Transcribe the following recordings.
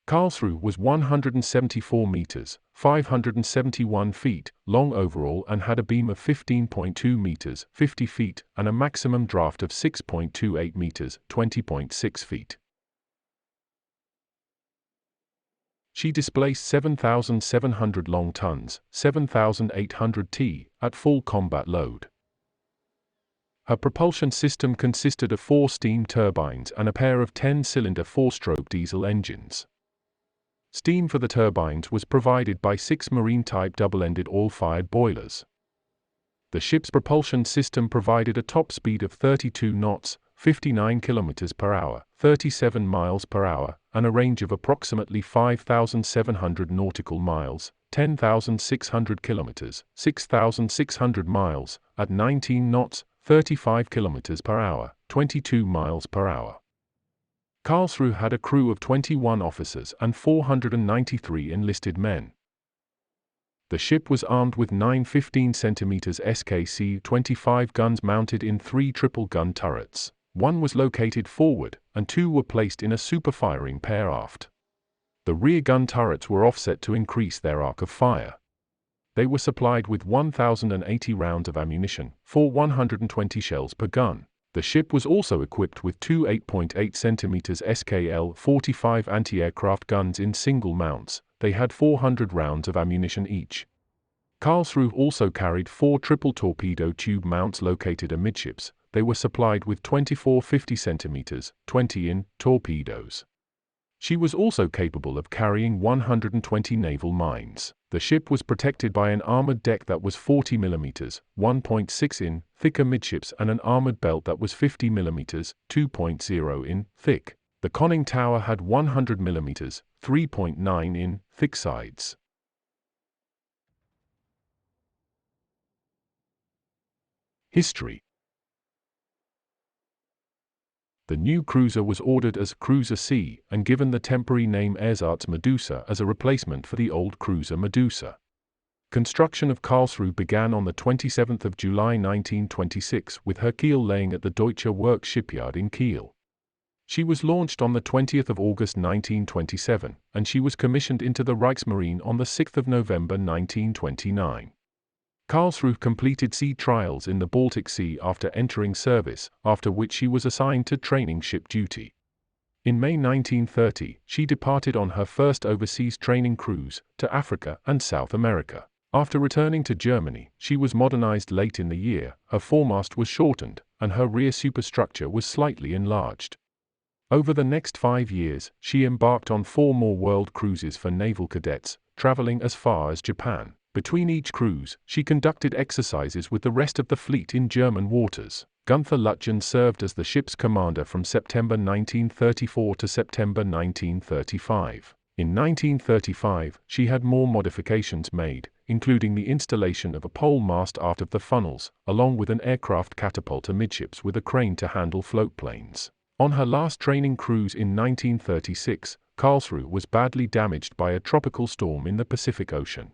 Karlsruhe was 174 meters, 571 feet, long overall and had a beam of 15.2 meters, 50 feet, and a maximum draft of 6.28 meters, 20.6 feet. She displaced 7,700 long tons, 7,800 t, at full combat load. Her propulsion system consisted of 4 steam turbines and a pair of 10-cylinder 4-stroke diesel engines. Steam for the turbines was provided by 6 marine-type double-ended oil-fired boilers. The ship's propulsion system provided a top speed of 32 knots, 59 km per hour, 37 miles per hour, and a range of approximately 5,700 nautical miles, 10,600 kilometers, 6,600 miles, at 19 knots, 35 km per hour, 22 miles per hour. Karlsruhe had a crew of 21 officers and 493 enlisted men. The ship was armed with 9 15 cm SKC-25 guns mounted in 3 triple-gun turrets. 1 was located forward, and 2 were placed in a super-firing pair aft. The rear gun turrets were offset to increase their arc of fire. They were supplied with 1,080 rounds of ammunition, for 120 shells per gun. The ship was also equipped with 2 8.8 cm SKL-45 anti-aircraft guns in single mounts. They had 400 rounds of ammunition each. Karlsruhe also carried 4 triple torpedo tube mounts located amidships. They were supplied with 24 50 cm, 20-in, torpedoes. She was also capable of carrying 120 naval mines. The ship was protected by an armored deck that was 40 mm, 1.6-in, thick amidships and an armored belt that was 50 mm, 2.0-in, thick. The conning tower had 100 mm, 3.9-in, thick sides. History. The new cruiser was ordered as Cruiser C and given the temporary name Ersatz Medusa as a replacement for the old cruiser Medusa. Construction of Karlsruhe began on the 27th of July 1926 with her keel laying at the Deutsche Werk shipyard in Kiel. She was launched on the 20th of August 1927, and she was commissioned into the Reichsmarine on the 6th of November 1929. Karlsruhe completed sea trials in the Baltic Sea after entering service, after which she was assigned to training ship duty. In May 1930, she departed on her first overseas training cruise, to Africa and South America. After returning to Germany, she was modernized late in the year, her foremast was shortened, and her rear superstructure was slightly enlarged. Over the next 5 years, she embarked on 4 more world cruises for naval cadets, traveling as far as Japan. Between each cruise, she conducted exercises with the rest of the fleet in German waters. Gunther Lutjens served as the ship's commander from September 1934 to September 1935. In 1935, she had more modifications made, including the installation of a pole mast aft of the funnels, along with an aircraft catapult amidships with a crane to handle floatplanes. On her last training cruise in 1936, Karlsruhe was badly damaged by a tropical storm in the Pacific Ocean.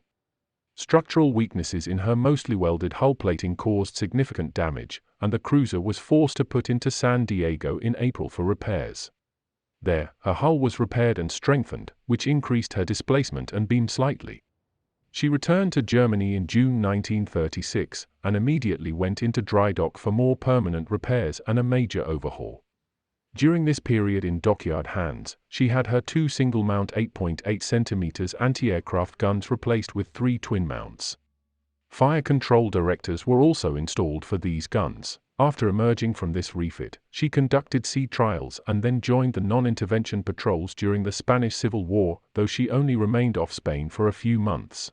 Structural weaknesses in her mostly welded hull plating caused significant damage, and the cruiser was forced to put into San Diego in April for repairs. There, her hull was repaired and strengthened, which increased her displacement and beam slightly. She returned to Germany in June 1936, and immediately went into dry dock for more permanent repairs and a major overhaul. During this period in dockyard hands, she had her 2 single-mount 8.8 cm anti-aircraft guns replaced with 3 twin mounts. Fire control directors were also installed for these guns. After emerging from this refit, she conducted sea trials and then joined the non-intervention patrols during the Spanish Civil War, though she only remained off Spain for a few months.